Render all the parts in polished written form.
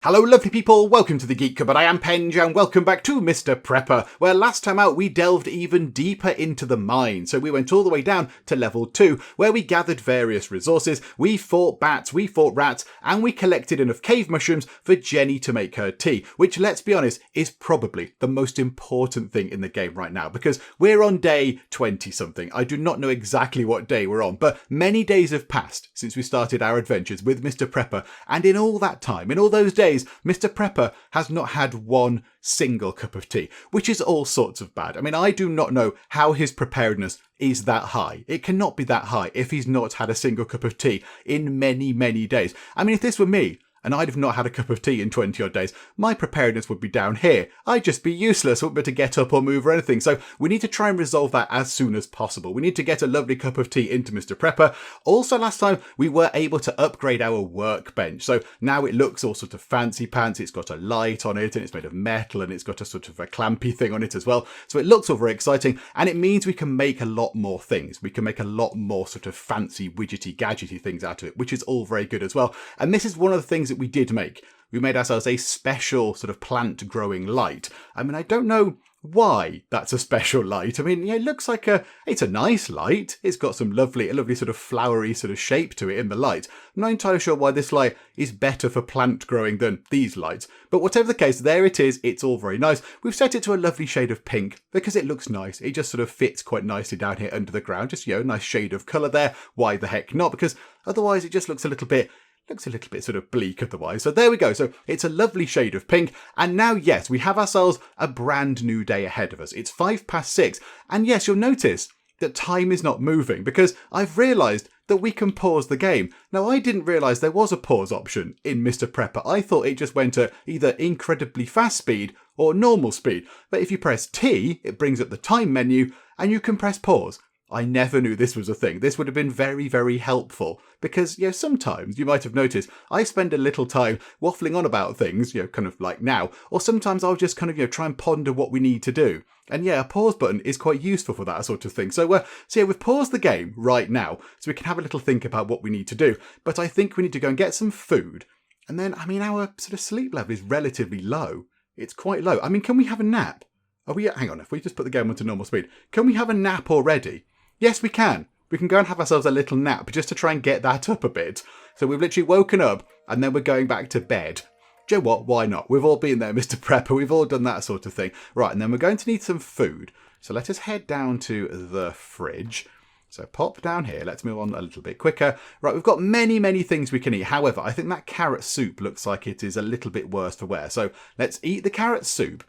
Hello lovely people, welcome to the Geek Cupboard. I am Penge and welcome back to Mr. Prepper, where last time out we delved even deeper into the mine. So we went all the way down to level 2, where we gathered various resources, we fought bats, we fought rats, and we collected enough cave mushrooms for Jenny to make her tea, which, let's be honest, is probably the most important thing in the game right now, because we're on day 20 something. I do not know exactly what day we're on, but many days have passed since we started our adventures with Mr. Prepper, and in all that time, in all those days, Mr. Prepper has not had one single cup of tea, which is all sorts of bad. I mean, I do not know how his preparedness is that high. It cannot be that high if he's not had a single cup of tea in many, many days. I mean, if this were me, and I'd have not had a cup of tea in 20 odd days, my preparedness would be down here. I'd just be useless, wouldn't be able to get up or move or anything. So we need to try and resolve that as soon as possible. We need to get a lovely cup of tea into Mr. Prepper. Also, last time we were able to upgrade our workbench. So now it looks all sort of fancy pants. It's got a light on it and it's made of metal and it's got a sort of a clampy thing on it as well. So it looks all very exciting and it means we can make a lot more things. We can make a lot more sort of fancy, widgety, gadgety things out of it, which is all very good as well. And this is one of the things that we did make. We made ourselves a special sort of plant growing light. I mean, I don't know why that's a special light. I mean, yeah, it looks like it's a nice light. It's got some a lovely sort of flowery sort of shape to it in the light. I'm not entirely sure why this light is better for plant growing than these lights. But whatever the case, there it is. It's all very nice. We've set it to a lovely shade of pink because it looks nice. It just sort of fits quite nicely down here under the ground. Just, a nice shade of colour there. Why the heck not? Because otherwise it just looks a little bit sort of bleak otherwise. So there we go. So it's a lovely shade of pink. And now, yes, we have ourselves a brand new day ahead of us. It's 6:05. And yes, you'll notice that time is not moving because I've realised that we can pause the game. Now, I didn't realise there was a pause option in Mr. Prepper. I thought it just went at either incredibly fast speed or normal speed. But if you press T, it brings up the time menu and you can press pause. I never knew this was a thing. This would have been very, very helpful because, sometimes you might have noticed I spend a little time waffling on about things, kind of like now, or sometimes I'll just kind of, try and ponder what we need to do. And a pause button is quite useful for that sort of thing. So we've paused the game right now so we can have a little think about what we need to do. But I think we need to go and get some food. And then, our sort of sleep level is relatively low. It's quite low. I mean, can we have a nap? Hang on, if we just put the game onto normal speed, can we have a nap already? Yes, we can. We can go and have ourselves a little nap just to try and get that up a bit. So we've literally woken up and then we're going back to bed. Do you know what? Why not? We've all been there, Mr. Prepper. We've all done that sort of thing. Right, and then we're going to need some food. So let us head down to the fridge. So pop down here. Let's move on a little bit quicker. Right, we've got many, many things we can eat. However, I think that carrot soup looks like it is a little bit worse for wear. So let's eat the carrot soup.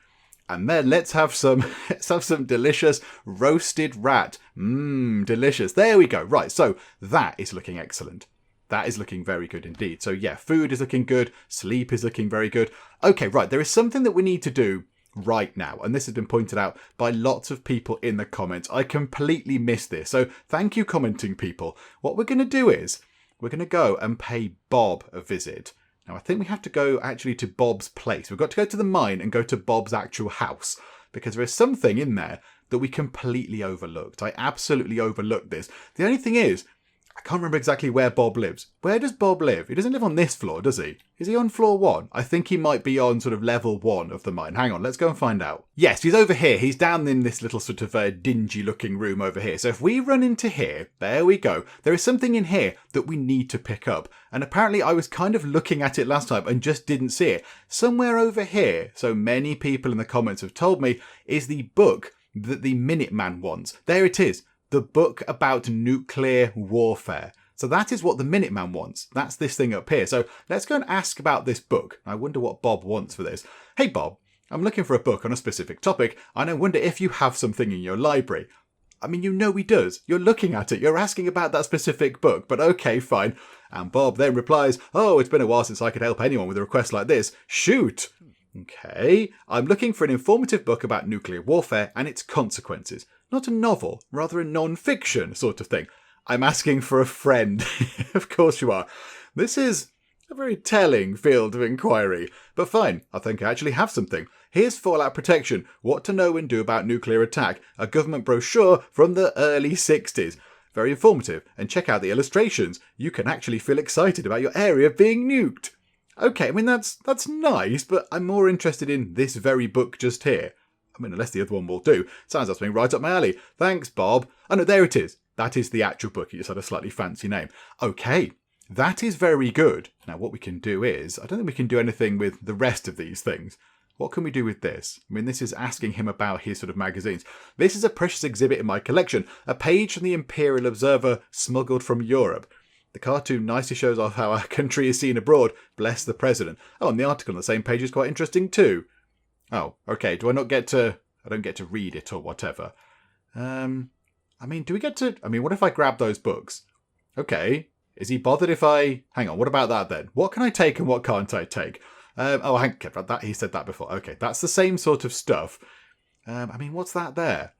And then let's have some delicious roasted rat. Delicious. There we go. Right, so that is looking excellent. That is looking very good indeed. So food is looking good. Sleep is looking very good. Okay, right, there is something that we need to do right now. And this has been pointed out by lots of people in the comments. I completely missed this. So thank you, commenting people. What we're going to do is we're going to go and pay Bob a visit. Now, I think we have to go actually to Bob's place. We've got to go to the mine and go to Bob's actual house because there is something in there that we completely overlooked. I absolutely overlooked this. The only thing is, I can't remember exactly where Bob lives. Where does Bob live? He doesn't live on this floor, does he? Is he on floor 1? I think he might be on sort of level 1 of the mine. Hang on, let's go and find out. Yes, he's over here. He's down in this little sort of dingy looking room over here. So if we run into here, there we go. There is something in here that we need to pick up. And apparently I was kind of looking at it last time and just didn't see it. Somewhere over here, so many people in the comments have told me, is the book that the Minuteman wants. There it is. The book about nuclear warfare. So that is what the Minuteman wants. That's this thing up here. So let's go and ask about this book. I wonder what Bob wants for this. Hey Bob, I'm looking for a book on a specific topic and I wonder if you have something in your library. I mean, he does. You're looking at it. You're asking about that specific book, but okay, fine. And Bob then replies, oh, it's been a while since I could help anyone with a request like this. Shoot. Okay, I'm looking for an informative book about nuclear warfare and its consequences. Not a novel, rather a non-fiction sort of thing. I'm asking for a friend. Of course you are. This is a very telling field of inquiry. But fine, I think I actually have something. Here's Fallout Protection, What to Know and Do About Nuclear Attack, a government brochure from the early 60s. Very informative, and check out the illustrations. You can actually feel excited about your area being nuked. Okay, I mean, that's nice, but I'm more interested in this very book just here. I mean, unless the other one will do. Sounds like something right up my alley. Thanks, Bob. Oh, no, there it is. That is the actual book. It just had a slightly fancy name. Okay, that is very good. Now, what we can do is, I don't think we can do anything with the rest of these things. What can we do with this? I mean, this is asking him about his sort of magazines. This is a precious exhibit in my collection. A page from the Imperial Observer smuggled from Europe. The cartoon nicely shows off how our country is seen abroad. Bless the president. Oh, and the article on the same page is quite interesting too. Oh, okay. Do I not get to... I don't get to read it or whatever. I mean, do we get to... I mean, what if I grab those books? Okay. Is he bothered if I... Hang on, what about that then? What can I take and what can't I take? Oh, hang on, that he said that before. Okay, that's the same sort of stuff. I mean, what's that there?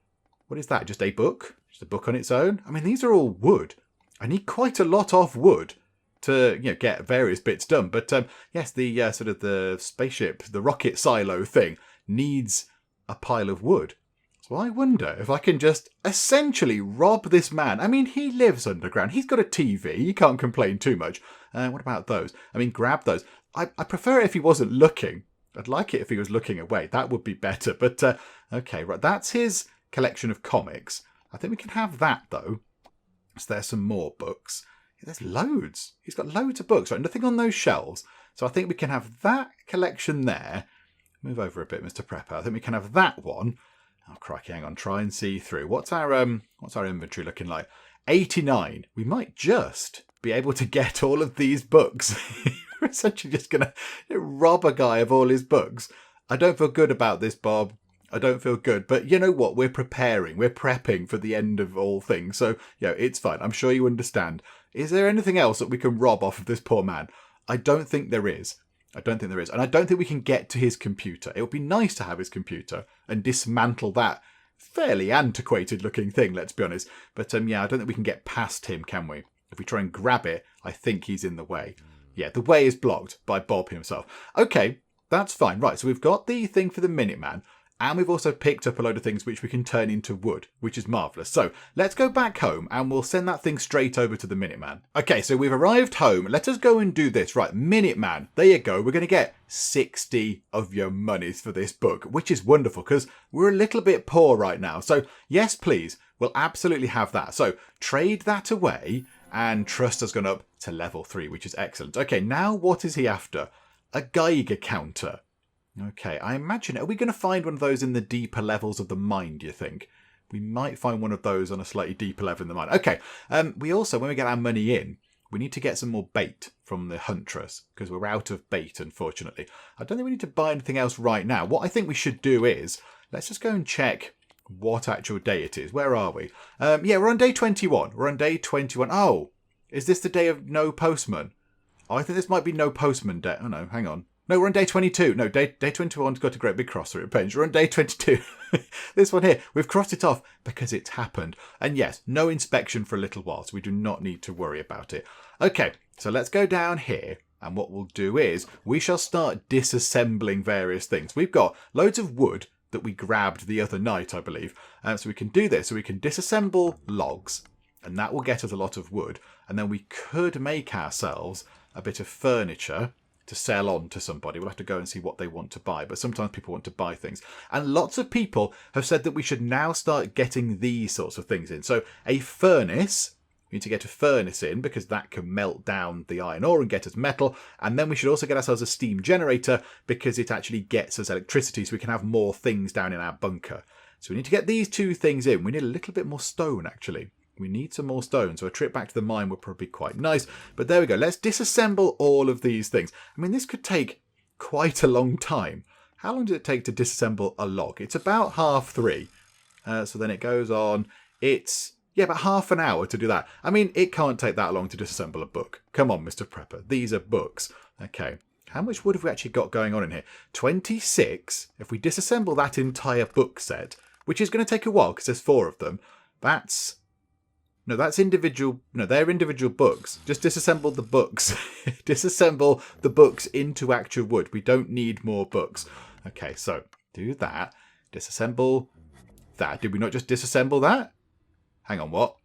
What is that? Just a book? Just a book on its own? I mean, these are all wood. I need quite a lot of wood to, get various bits done. But yes, the sort of the spaceship, the rocket silo thing needs a pile of wood. So I wonder if I can just essentially rob this man. I mean, he lives underground. He's got a TV. He can't complain too much. What about those? I mean, grab those. I prefer it if he wasn't looking. I'd like it if he was looking away. That would be better. But, okay, right. That's his collection of comics. I think we can have that, though. So there's some more books. There's loads. He's got loads of books, right? Nothing on those shelves. So I think we can have that collection there. Move over a bit, Mr. Prepper. I think we can have that one. Oh, crikey, hang on. Try and see through. What's our inventory looking like? 89. We might just be able to get all of these books. We're essentially just going to rob a guy of all his books. I don't feel good about this, Bob. I don't feel good. But you know what? We're preparing. We're prepping for the end of all things. So, it's fine. I'm sure you understand. Is there anything else that we can rob off of this poor man? I don't think there is. And I don't think we can get to his computer. It would be nice to have his computer and dismantle that fairly antiquated looking thing, let's be honest. But I don't think we can get past him, can we? If we try and grab it, I think he's in the way. Yeah, the way is blocked by Bob himself. Okay, that's fine. Right, so we've got the thing for the Minuteman, and we've also picked up a load of things which we can turn into wood, which is marvellous. So let's go back home and we'll send that thing straight over to the Minuteman. Okay, so we've arrived home. Let us go and do this. Right, Minuteman, there you go. We're going to get 60 of your monies for this book, which is wonderful because we're a little bit poor right now. So yes, please, we'll absolutely have that. So trade that away. And trust has gone up to level 3, which is excellent. Okay, now what is he after? A Geiger counter. Okay, I imagine, are we going to find one of those in the deeper levels of the mine, do you think? We might find one of those on a slightly deeper level in the mine. Okay, we also, when we get our money in, we need to get some more bait from the huntress, because we're out of bait, unfortunately. I don't think we need to buy anything else right now. What I think we should do is, let's just go and check what actual day it is. Where are we? Yeah, we're on day 21. We're on day 21. Oh, is this the day of no postman? Oh, I think this might be no postman day. Oh, no, hang on. No, we're on day 22. No, day 21's got a great big cross through it, Penge. We're on day 22. This one here, we've crossed it off because it's happened. And yes, no inspection for a little while, so we do not need to worry about it. Okay, so let's go down here. And what we'll do is we shall start disassembling various things. We've got loads of wood that we grabbed the other night, I believe. So we can do this. So we can disassemble logs, and that will get us a lot of wood. And then we could make ourselves a bit of furniture to sell on to somebody. We'll have to go and see what they want to buy. But sometimes people want to buy things. And lots of people have said that we should now start getting these sorts of things in. So a furnace. We need to get a furnace in because that can melt down the iron ore and get us metal. And then we should also get ourselves a steam generator because it actually gets us electricity so we can have more things down in our bunker. So we need to get these two things in. We need a little bit more stone, actually. We need some more stone. So a trip back to the mine would probably be quite nice. But there we go. Let's disassemble all of these things. I mean, this could take quite a long time. How long does it take to disassemble a log? It's about 3:30. So then it goes on. It's... yeah, about half an hour to do that. I mean, it can't take that long to disassemble a book. Come on, Mr. Prepper. These are books. Okay. How much wood have we actually got going on in here? 26. If we disassemble that entire book set, which is going to take a while because there's 4 of them, that's... no, that's individual... no, they're individual books. Just disassemble the books. Disassemble the books into actual wood. We don't need more books. Okay, so do that. Disassemble that. Did we not just disassemble that? Hang on, what?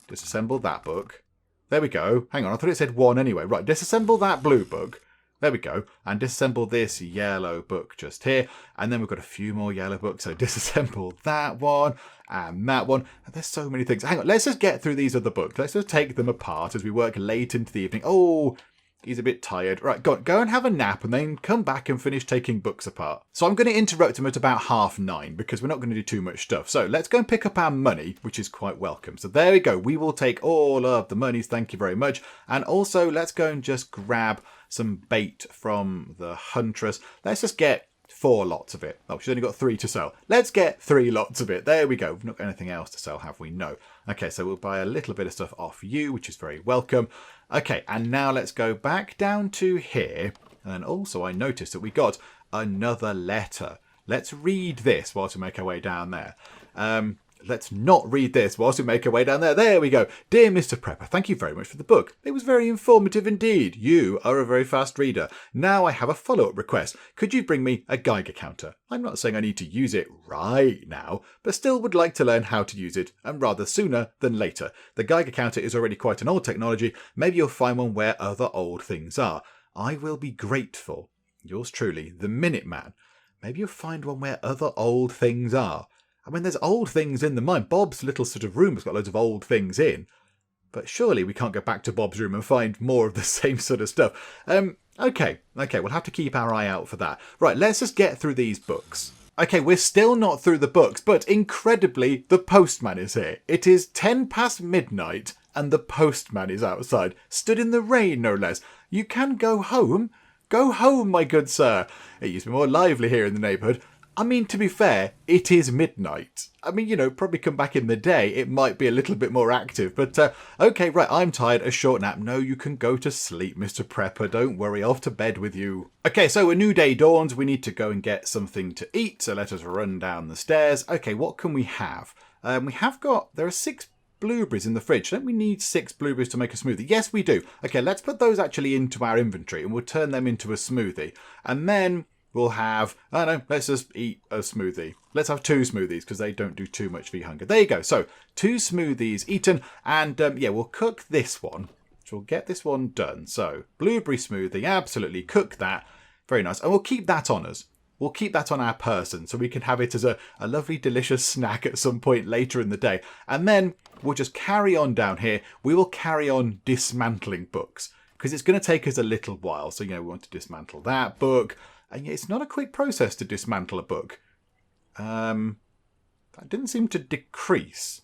Disassemble that book. There we go. Hang on, I thought it said 1 anyway. Right, disassemble that blue book. There we go. And disassemble this yellow book just here. And then we've got a few more yellow books. So disassemble that one and that one. And there's so many things. Hang on, let's just get through these other books. Let's just take them apart as we work late into the evening. Oh, he's a bit tired. Right, go and have a nap and then come back and finish taking books apart. So I'm going to interrupt him at about 9:30 because we're not going to do too much stuff. So let's go and pick up our money, which is quite welcome. So there we go. We will take all of the monies. Thank you very much. And also let's go and just grab some bait from the huntress. Let's just get 4 lots of it. Oh, she's only got 3 to sell. Let's get 3 lots of it. There we go. We've not got anything else to sell, have we? No. Okay, so we'll buy a little bit of stuff off you, which is very welcome. Okay, and now let's go back down to here. And then also I noticed that we got another letter. Let's read this whilst we make our way down there. Let's not read this whilst we make our way down there. There we go. Dear Mr. Prepper, thank you very much for the book. It was very informative indeed. You are a very fast reader. Now I have a follow-up request. Could you bring me a Geiger counter? I'm not saying I need to use it right now, but still would like to learn how to use it, and rather sooner than later. The Geiger counter is already quite an old technology. Maybe you'll find one where other old things are. I will be grateful. Yours truly, the Minuteman. Maybe you'll find one where other old things are. I mean, there's old things in the mine. Bob's little sort of room has got loads of old things in. But surely we can't go back to Bob's room and find more of the same sort of stuff. Okay, we'll have to keep our eye out for that. Right, let's just get through these books. Okay, we're still not through the books, but incredibly, the postman is here. It is 10 past midnight and the postman is outside, stood in the rain, no less. You can go home. Go home, my good sir. It used to be more lively here in the neighbourhood. I mean, to be fair, it is midnight. I mean, probably come back in the day, it might be a little bit more active. But, okay, right, I'm tired, a short nap. No, you can go to sleep, Mr. Prepper. Don't worry, off to bed with you. Okay, so a new day dawns. We need to go and get something to eat. So let us run down the stairs. Okay, what can we have? There are 6 blueberries in the fridge. Don't we need 6 blueberries to make a smoothie? Yes, we do. Okay, let's put those actually into our inventory and we'll turn them into a smoothie. And then we'll have, let's just eat a smoothie. Let's have 2 smoothies because they don't do too much for your hunger. There you go. So 2 smoothies eaten. And we'll cook this one. So we'll get this one done. So blueberry smoothie, absolutely. Cook that. Very nice. And we'll keep that on us. We'll keep that on our person so we can have it as a lovely, delicious snack at some point later in the day. And then we'll just carry on down here. We will carry on dismantling books because it's going to take us a little while. So, we want to dismantle that book. And it's not a quick process to dismantle a book. That didn't seem to decrease.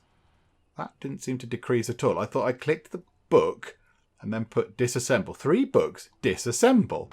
That didn't seem to decrease at all. I thought I clicked the book and then put disassemble. 3 books, disassemble.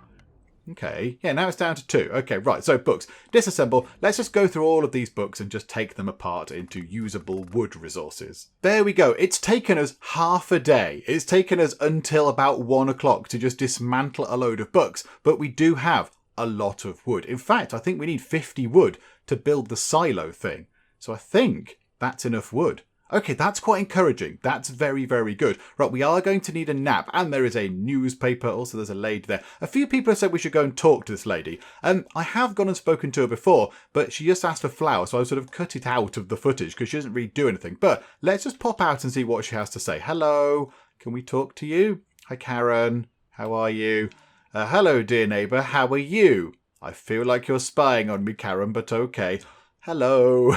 Okay, yeah, now it's down to 2. Okay, right, so books, disassemble. Let's just go through all of these books and just take them apart into usable wood resources. There we go. It's taken us half a day. It's taken us until about 1 o'clock to just dismantle a load of books, but we do have a lot of wood. In fact, I think we need 50 wood to build the silo thing. So I think that's enough wood. Okay, that's quite encouraging. That's very, very good. Right, we are going to need a nap. And there is a newspaper. Also, there's a lady there. A few people have said we should go and talk to this lady. I have gone and spoken to her before, but she just asked for flowers. So I sort of cut it out of the footage because she doesn't really do anything. But let's just pop out and see what she has to say. Hello, can we talk to you? Hi, Karen. How are you? Hello, dear neighbour. How are you? I feel like you're spying on me, Karen, but okay. Hello.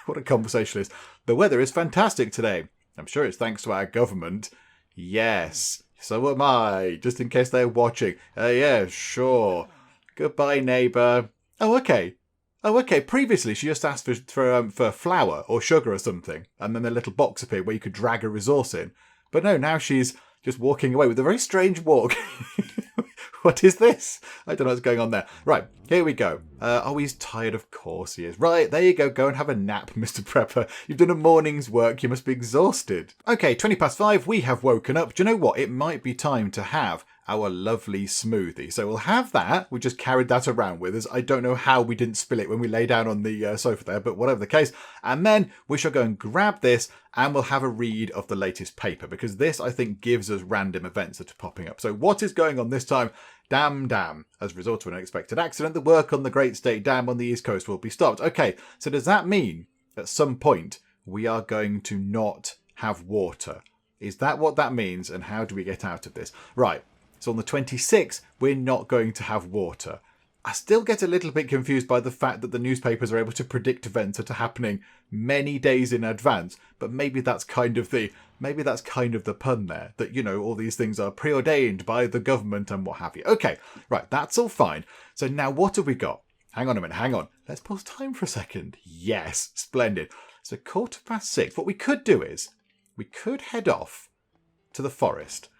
What a conversationalist. The weather is fantastic today. I'm sure it's thanks to our government. Yes, so am I, just in case they're watching. Yeah, sure. Goodbye, neighbour. Oh, okay. Previously, she just asked for flour or sugar or something, and then a little box appeared where you could drag a resource in. But no, now she's just walking away with a very strange walk. What is this? I don't know what's going on there. Right, here we go. He's tired. Of course he is. Right, there you go. Go and have a nap, Mr. Prepper. You've done a morning's work. You must be exhausted. Okay, 5:20. We have woken up. Do you know what? It might be time to have our lovely smoothie. So we'll have that. We just carried that around with us. I don't know how we didn't spill it when we lay down on the sofa there, but whatever the case. And then we shall go and grab this and we'll have a read of the latest paper because this, I think, gives us random events that are popping up. So what is going on this time? Dam. As a result of an unexpected accident, the work on the Great State Dam on the East Coast will be stopped. Okay, so does that mean at some point we are going to not have water? Is that what that means? And how do we get out of this? Right. So on the 26th, we're not going to have water. I still get a little bit confused by the fact that the newspapers are able to predict events that are happening many days in advance, but maybe that's kind of the pun there, that, you know, all these things are preordained by the government and what have you. Okay, right, that's all fine. So now what have we got? Hang on a minute, hang on. Let's pause time for a second. Yes, splendid. So 6:15. What we could do is, we could head off to the forest.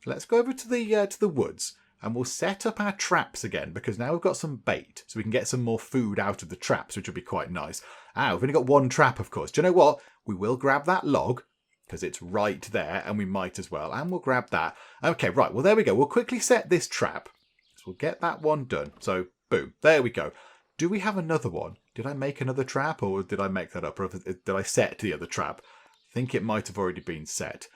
Let's go over to the woods. And we'll set up our traps again, because now we've got some bait, so we can get some more food out of the traps, which will be quite nice. We've only got one trap, of course. Do you know what? We will grab that log, because it's right there, and we might as well. And we'll grab that. Okay, right. Well, there we go. We'll quickly set this trap. So we'll get that one done. So, boom. There we go. Do we have another one? Did I make another trap, or did I make that up? Or did I set the other trap? I think it might have already been set.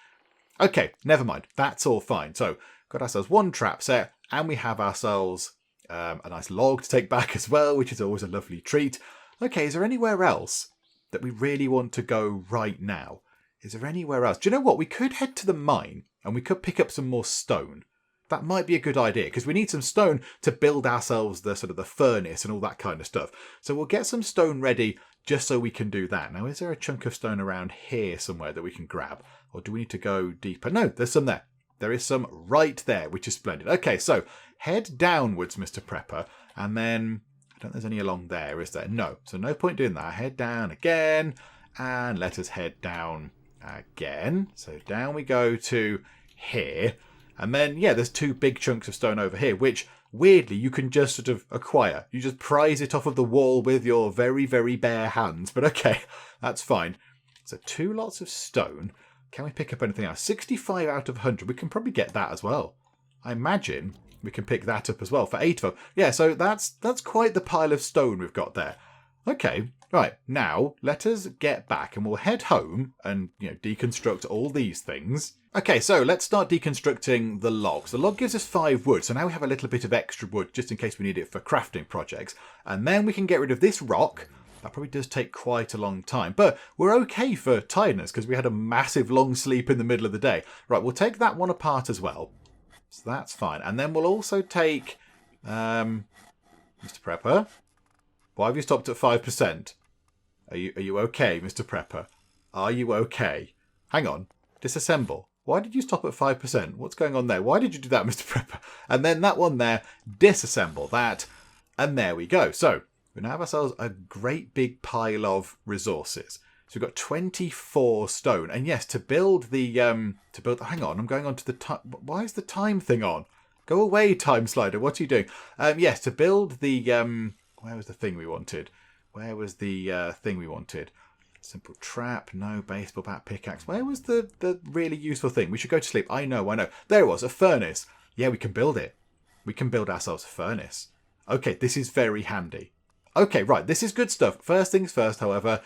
Okay, never mind. That's all fine. So, got ourselves one trap set, and we have ourselves a nice log to take back as well, which is always a lovely treat. Okay, is there anywhere else that we really want to go right now? Is there anywhere else? Do you know what? We could head to the mine, and we could pick up some more stone. That might be a good idea, because we need some stone to build ourselves the sort of the furnace and all that kind of stuff. So we'll get some stone ready just so we can do that. Now, is there a chunk of stone around here somewhere that we can grab? Or do we need to go deeper? No, there's some there. There is some right there, which is splendid. Okay, so head downwards, Mr. Prepper, and then I don't think there's any along there, is there? No, so no point doing that. Head down again, and let us head down again. So down we go to here, and then, yeah, there's two big chunks of stone over here, which, weirdly, you can just sort of acquire. You just prise it off of the wall with your very, very bare hands, but okay, that's fine. So 2 lots of stone. Can we pick up anything else? 65 out of 100. We can probably get that as well. I imagine we can pick that up as well for 8 of them. Yeah, so that's quite the pile of stone we've got there. Okay, right. Now, let us get back and we'll head home and, you know, deconstruct all these things. Okay, so let's start deconstructing the logs. The log gives us 5 wood, so now we have a little bit of extra wood just in case we need it for crafting projects. And then we can get rid of this rock. That probably does take quite a long time, but we're okay for tiredness because we had a massive long sleep in the middle of the day. Right, we'll take that one apart as well. So that's fine. And then we'll also take... Mr. Prepper, why have you stopped at 5%? Are you okay, Mr. Prepper? Are you okay? Hang on. Disassemble. Why did you stop at 5%? What's going on there? Why did you do that, Mr. Prepper? And then that one there, disassemble that. And there we go. So we now have ourselves a great big pile of resources. So we've got 24 stone. And yes, to build the... hang on, I'm going on to the time... Why is the time thing on? Go away, time slider. What are you doing? Yes, to build the... where was the thing we wanted? Where was the thing we wanted? Simple trap. No. Baseball bat, pickaxe. Where was the really useful thing? We should go to sleep. I know. There it was. A furnace. Yeah, we can build it. We can build ourselves a furnace. Okay, this is very handy. Okay, right. This is good stuff. First things first, however,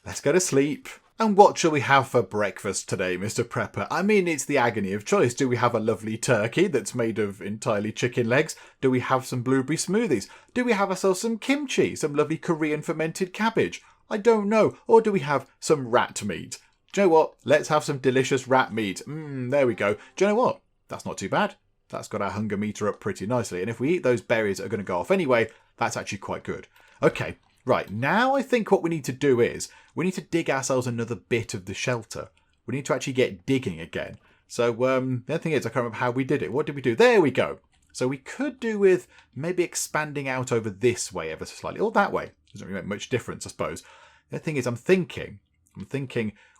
let's go to sleep. And what shall we have for breakfast today, Mr. Prepper? I mean, it's the agony of choice. Do we have a lovely turkey that's made of entirely chicken legs? Do we have some blueberry smoothies? Do we have ourselves some kimchi, some lovely Korean fermented cabbage? I don't know. Or do we have some rat meat? Do you know what? Let's have some delicious rat meat. There we go. Do you know what? That's not too bad. That's got our hunger meter up pretty nicely. And if we eat those berries that are going to go off anyway, that's actually quite good. Okay, right. Now I think what we need to do is we need to dig ourselves another bit of the shelter. We need to actually get digging again. So the other thing is, I can't remember how we did it. What did we do? There we go. So we could do with maybe expanding out over this way ever so slightly. Or that way. Doesn't really make much difference, I suppose. The other thing is I'm thinking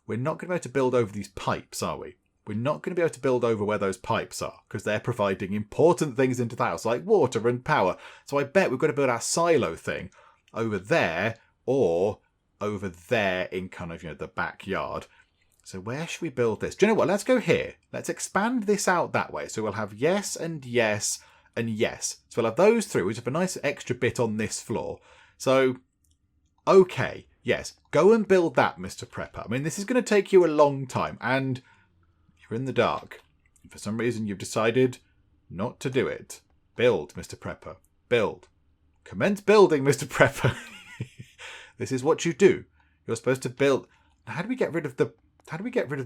we're not going to be able to build over these pipes, are we? We're not going to be able to build over where those pipes are because they're providing important things into the house like water and power. So I bet we've got to build our silo thing over there or over there in kind of, the backyard. So where should we build this? Do you know what? Let's go here. Let's expand this out that way. So we'll have yes and yes and yes. So we'll have those through, which have a nice extra bit on this floor. So, okay, yes, go and build that, Mr. Prepper. I mean, this is going to take you a long time, and you're in the dark. For some reason, you've decided not to do it. Build, Mr. Prepper. Build. Commence building, Mr. Prepper. This is what you do. You're supposed to build. How do we get rid of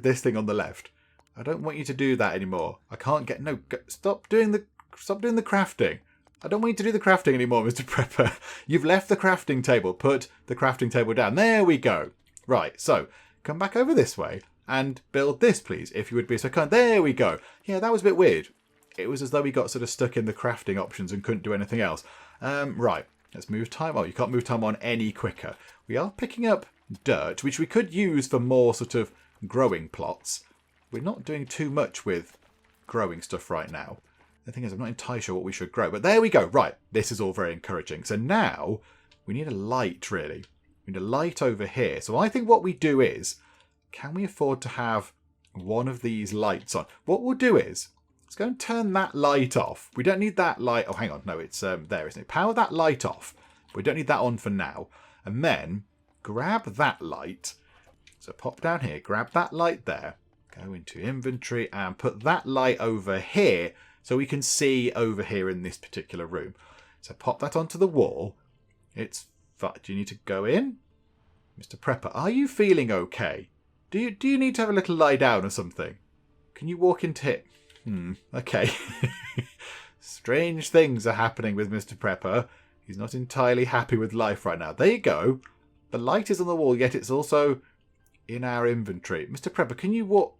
this thing on the left? I don't want you to do that anymore. I can't get... No, stop doing the Stop doing the crafting. I don't want you to do the crafting anymore, Mr. Prepper. You've left the crafting table. Put the crafting table down. There we go. Right, so come back over this way and build this, please, if you would be so kind. There we go. Yeah, that was a bit weird. It was as though we got sort of stuck in the crafting options and couldn't do anything else. Right, let's move time. Oh, you can't move time on any quicker. We are picking up dirt, which we could use for more sort of growing plots. We're not doing too much with growing stuff right now. The thing is, I'm not entirely sure what we should grow. But there we go. Right, this is all very encouraging. So now we need a light, really. We need a light over here. So I think what we do is, can we afford to have one of these lights on? What we'll do is, let's go and turn that light off. We don't need that light. Oh, hang on. No, it's there, isn't it? Power that light off. We don't need that on for now. And then grab that light. So pop down here, grab that light there. Go into inventory and put that light over here so we can see over here in this particular room. So pop that onto the wall. It's... Do you need to go in? Mr. Prepper, are you feeling okay? Do you need to have a little lie down or something? Can you walk into it? Okay. Strange things are happening with Mr. Prepper. He's not entirely happy with life right now. There you go. The light is on the wall, yet it's also in our inventory. Mr. Prepper, can you walk...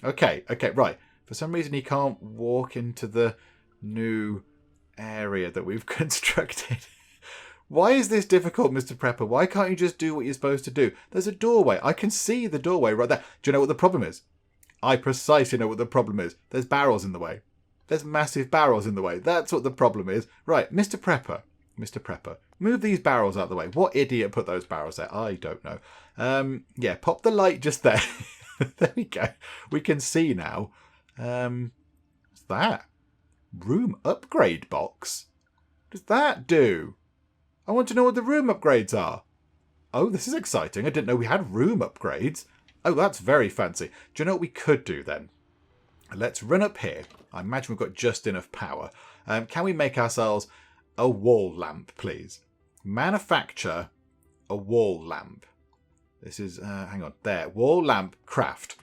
Okay, right. For some reason, he can't walk into the new area that we've constructed. Why is this difficult, Mr. Prepper? Why can't you just do what you're supposed to do? There's a doorway. I can see the doorway right there. Do you know what the problem is? I precisely know what the problem is. There's barrels in the way. There's massive barrels in the way. That's what the problem is. Right, Mr. Prepper. Mr. Prepper. Move these barrels out of the way. What idiot put those barrels there? I don't know. Yeah, pop the light just there. There we go. We can see now. What's that? Room upgrade box? What does that do? I want to know what the room upgrades are. Oh, this is exciting. I didn't know we had room upgrades. Oh, that's very fancy. Do you know what we could do then? Let's run up here. I imagine we've got just enough power. Can we make ourselves a wall lamp, please? Manufacture a wall lamp. This is, hang on, there. Wall lamp craft.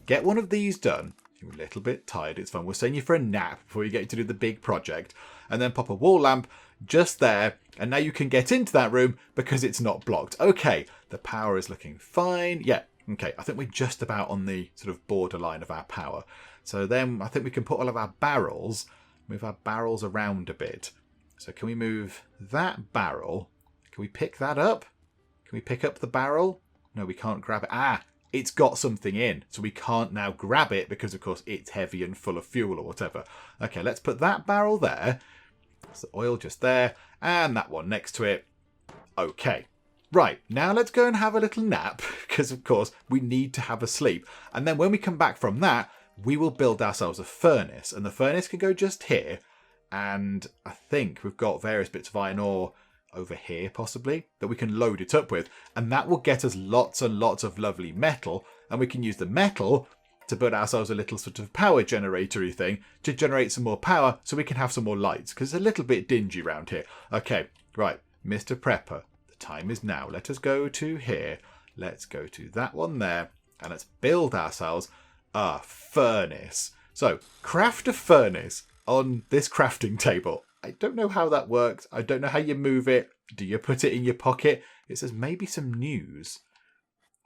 Get one of these done. You're a little bit tired. It's fine. We'll send you for a nap before you get to do the big project. And then pop a wall lamp just there. And now you can get into that room because it's not blocked. Okay, the power is looking fine. Yeah, okay. I think we're just about on the sort of borderline of our power. So then I think we can put all of our barrels, move our barrels around a bit. So can we move that barrel? Can we pick that up? Can we pick up the barrel? No, we can't grab it. Ah, it's got something in. So we can't now grab it because, of course, it's heavy and full of fuel or whatever. Okay, let's put that barrel there. That's the oil just there. And that one next to it. Okay. Right, now let's go and have a little nap because, of course, we need to have a sleep. And then when we come back from that, we will build ourselves a furnace. And the furnace can go just here. And I think we've got various bits of iron ore over here, possibly, that we can load it up with. And that will get us lots and lots of lovely metal. And we can use the metal to build ourselves a little sort of power generator-y thing to generate some more power so we can have some more lights. Because it's a little bit dingy around here. Okay, right, Mr. Prepper, the time is now. Let us go to here. Let's go to that one there. And let's build ourselves a furnace. So, craft a furnace on this crafting table. I don't know how that works. I don't know how you move it. Do you put it in your pocket? It says maybe some news.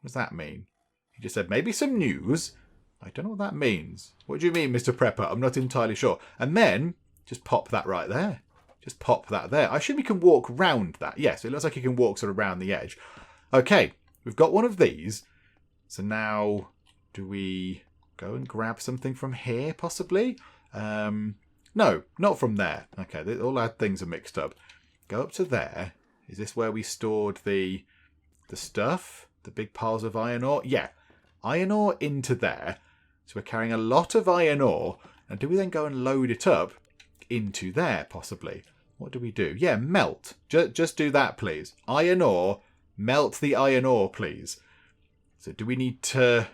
What does that mean? He just said maybe some news. I don't know what that means. What do you mean, Mr. Prepper? I'm not entirely sure. And then just pop that right there. Just pop that there. I assume you can walk round that. Yes, it looks like you can walk sort of around the edge. Okay, we've got one of these. So now, do we go and grab something from here, possibly? No, not from there. Okay, all our things are mixed up. Go up to there. Is this where we stored the stuff? The big piles of iron ore? Yeah, iron ore into there. So we're carrying a lot of iron ore. And do we then go and load it up into there, possibly? What do we do? Yeah, melt. Just do that, please. Iron ore. Melt the iron ore, please. So do we need to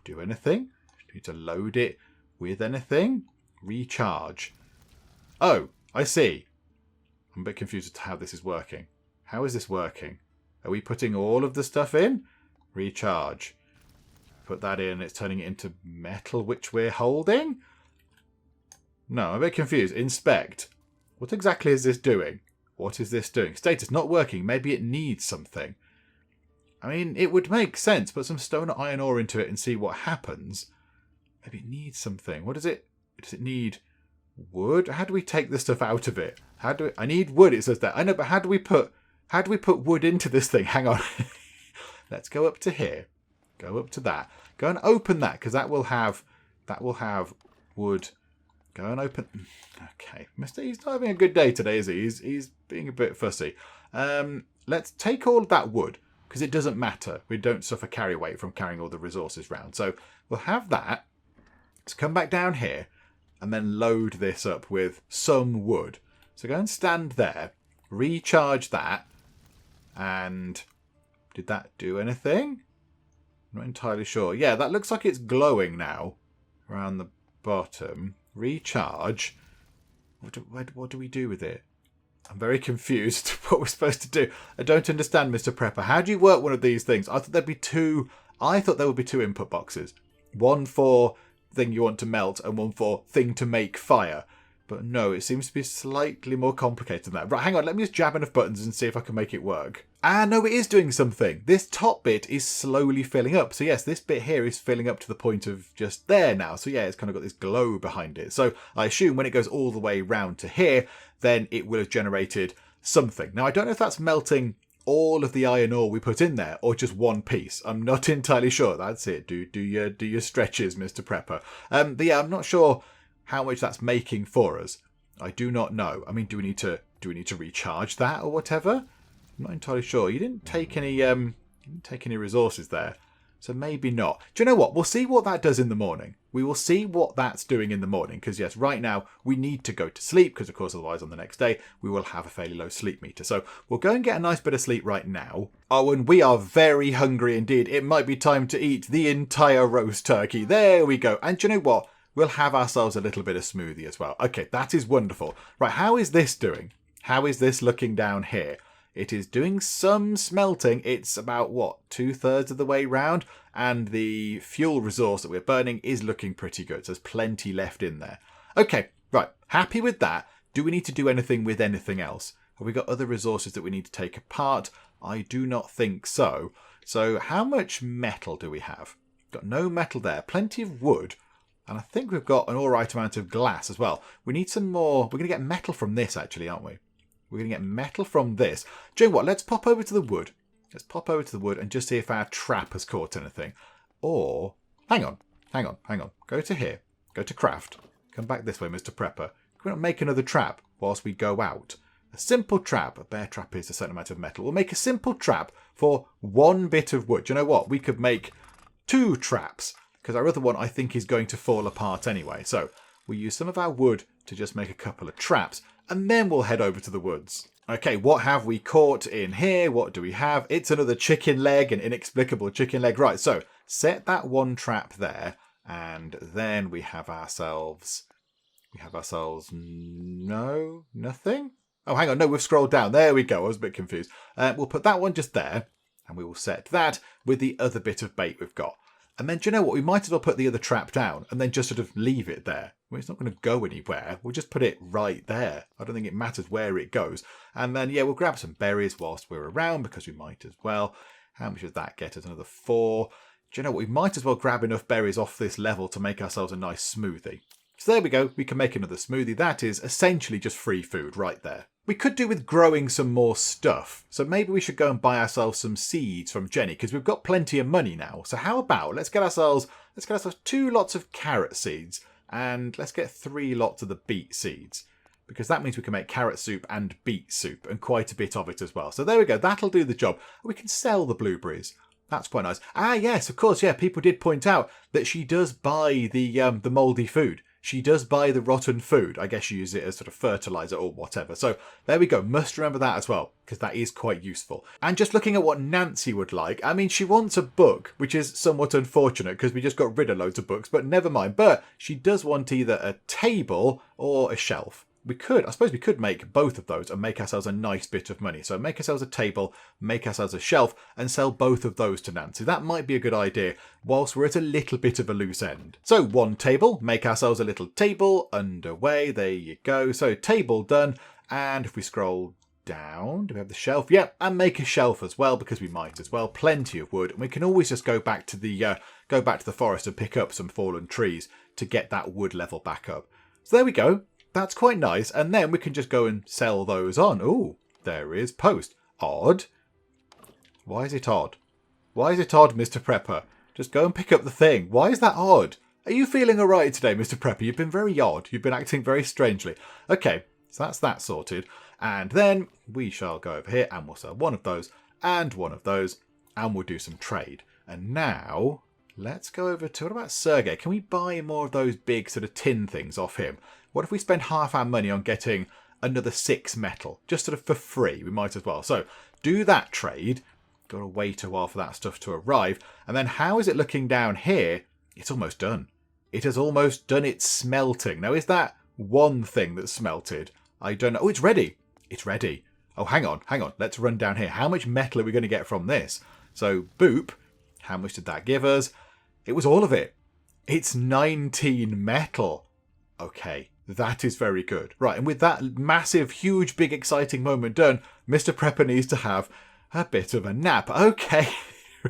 do anything? Do we need to load it with anything? Recharge. Oh, I see. I'm a bit confused as to how this is working. How is this working? Are we putting all of the stuff in? Recharge. Put that in. It's turning it into metal, which we're holding. No, I'm a bit confused. Inspect. What exactly is this doing? What is this doing? Status not working. Maybe it needs something. I mean, it would make sense. Put some stone or iron ore into it and see what happens. Maybe it needs something. What is it? Does it need wood? How do we take the stuff out of it? I need wood, it says that. I know, but how do we put wood into this thing? Hang on. Let's go up to here. Go up to that. Go and open that, because that will have wood. Go and open. Okay. He's not having a good day today, is he? He's being a bit fussy. Let's take all that wood, because it doesn't matter. We don't suffer carry weight from carrying all the resources round. So we'll have that. Let's come back down here and then load this up with some wood. So go and stand there, recharge that, and did that do anything? I'm not entirely sure. Yeah, that looks like it's glowing now around the bottom. Recharge. What do we do with it? I'm very confused what we're supposed to do. I don't understand, Mr. Prepper. How do you work one of these things? I thought there would be two input boxes. One for thing you want to melt and one for thing to make fire. But no, it seems to be slightly more complicated than that. Right, hang on, let me just jab enough buttons and see if I can make it work. Ah, no, it is doing something. This top bit is slowly filling up. So yes, this bit here is filling up to the point of just there now. So yeah, it's kind of got this glow behind it. So I assume when it goes all the way round to here, then it will have generated something. Now, I don't know if that's melting all of the iron ore we put in there or just one piece. I'm not entirely sure. That's it. Do your stretches, Mr. Prepper. But yeah, I'm not sure how much that's making for us. I do not know. I mean, do we need to recharge that or whatever? I'm not entirely sure. You didn't take any resources there. So maybe not. Do you know what? We'll see what that does in the morning. We will see what that's doing in the morning. Because yes, right now we need to go to sleep. Because of course, otherwise on the next day, we will have a fairly low sleep meter. So we'll go and get a nice bit of sleep right now. Oh, and we are very hungry indeed. It might be time to eat the entire roast turkey. There we go. And do you know what? We'll have ourselves a little bit of smoothie as well. Okay, that is wonderful. Right, how is this doing? How is this looking down here? It is doing some smelting. It's about, 2/3 of the way round? And the fuel resource that we're burning is looking pretty good. So there's plenty left in there. Okay, right. Happy with that. Do we need to do anything with anything else? Have we got other resources that we need to take apart? I do not think so. So how much metal do we have? Got no metal there. Plenty of wood. And I think we've got an alright amount of glass as well. We need some more. We're going to get metal from this, actually, aren't we? We're going to get metal from this. Do you know what? Let's pop over to the wood. Let's pop over to the wood and just see if our trap has caught anything. Or, hang on. Go to here. Go to craft. Come back this way, Mr. Prepper. Can we not make another trap whilst we go out? A simple trap. A bear trap is a certain amount of metal. We'll make a simple trap for one bit of wood. Do you know what? We could make 2 traps. Because our other one, I think, is going to fall apart anyway. So we'll use some of our wood to just make a couple of traps. And then we'll head over to the woods. Okay, what have we caught in here? What do we have? It's another chicken leg, an inexplicable chicken leg. Right, so set that one trap there. And then we have ourselves... No? Nothing? Oh, hang on. No, we've scrolled down. There we go. I was a bit confused. We'll put that one just there. And we will set that with the other bit of bait we've got. And then, do you know what? We might as well put the other trap down and then just sort of leave it there. Well, it's not going to go anywhere. We'll just put it right there. I don't think it matters where it goes. And then, yeah, we'll grab some berries whilst we're around because we might as well. How much does that get us? Another 4. Do you know what? We might as well grab enough berries off this level to make ourselves a nice smoothie. So there we go. We can make another smoothie. That is essentially just free food right there. We could do with growing some more stuff. So maybe we should go and buy ourselves some seeds from Jenny because we've got plenty of money now. So how about let's get ourselves 2 lots of carrot seeds and let's get 3 lots of the beet seeds because that means we can make carrot soup and beet soup and quite a bit of it as well. So there we go. That'll do the job. We can sell the blueberries. That's quite nice. Ah, yes, of course. Yeah, people did point out that she does buy the mouldy food. She does buy the rotten food. I guess she uses it as sort of fertilizer or whatever. So there we go. Must remember that as well, because that is quite useful. And just looking at what Nancy would like, I mean, she wants a book, which is somewhat unfortunate because we just got rid of loads of books, but never mind. But she does want either a table or a shelf. I suppose we could make both of those and make ourselves a nice bit of money. So make ourselves a table, make ourselves a shelf, and sell both of those to Nancy. That might be a good idea, whilst we're at a little bit of a loose end. So one table, make ourselves a little table, underway, there you go. So table done, and if we scroll down, do we have the shelf? Yep, and make a shelf as well, because we might as well. Plenty of wood, and we can always just go back to the forest and pick up some fallen trees to get that wood level back up. So there we go. That's quite nice. And then we can just go and sell those on. Ooh, there is post. Odd. Why is it odd? Why is it odd, Mr. Prepper? Just go and pick up the thing. Why is that odd? Are you feeling alright today, Mr. Prepper? You've been very odd. You've been acting very strangely. Okay, so that's that sorted. And then we shall go over here and we'll sell one of those and one of those. And we'll do some trade. And now, let's go over to, what about Sergey? Can we buy more of those big sort of tin things off him? What if we spend half our money on getting another 6 metal? Just sort of for free, we might as well. So, do that trade. Got to wait a while for that stuff to arrive. And then how is it looking down here? It's almost done. It has almost done its smelting. Now, is that one thing that's smelted? I don't know. Oh, it's ready. It's ready. Oh, hang on. Let's run down here. How much metal are we going to get from this? So, boop. How much did that give us? It was all of it. It's 19 metal. Okay. That is very good. Right, and with that massive, huge, big, exciting moment done, Mr. Prepper needs to have a bit of a nap. Okay,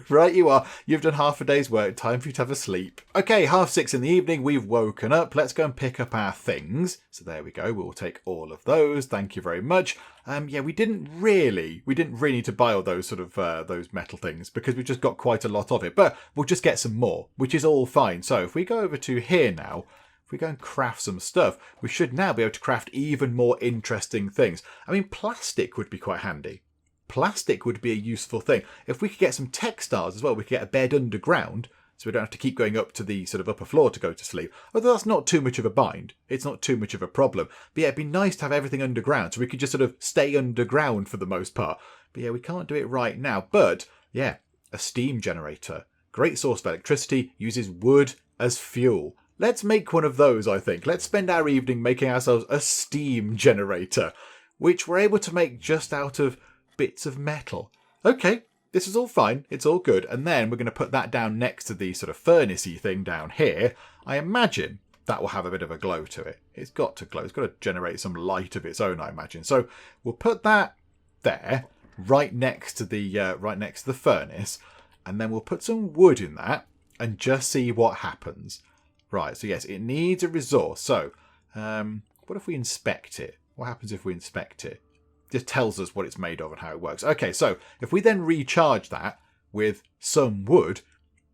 right you are. You've done half a day's work. Time for you to have a sleep. Okay, 6:30 in the evening. We've woken up. Let's go and pick up our things. So there we go. We'll take all of those. Thank you very much. Yeah, we didn't really need to buy all those sort of those metal things because we've just got quite a lot of it. But we'll just get some more, which is all fine. So if we go over to here now, if we go and craft some stuff, we should now be able to craft even more interesting things. I mean, plastic would be quite handy. Plastic would be a useful thing. If we could get some textiles as well, we could get a bed underground, so we don't have to keep going up to the sort of upper floor to go to sleep. Although that's not too much of a bind. It's not too much of a problem. But yeah, it'd be nice to have everything underground, so we could just sort of stay underground for the most part. But yeah, we can't do it right now. But yeah, a steam generator. Great source of electricity, uses wood as fuel. Let's make one of those, I think. Let's spend our evening making ourselves a steam generator, which we're able to make just out of bits of metal. Okay, this is all fine. It's all good. And then we're going to put that down next to the sort of furnace-y thing down here. I imagine that will have a bit of a glow to it. It's got to glow. It's got to generate some light of its own, I imagine. So we'll put that there, right next to the furnace, and then we'll put some wood in that and just see what happens. Right, so yes, it needs a resource. So, what if we inspect it? What happens if we inspect it? It just tells us what it's made of and how it works. Okay, so if we then recharge that with some wood,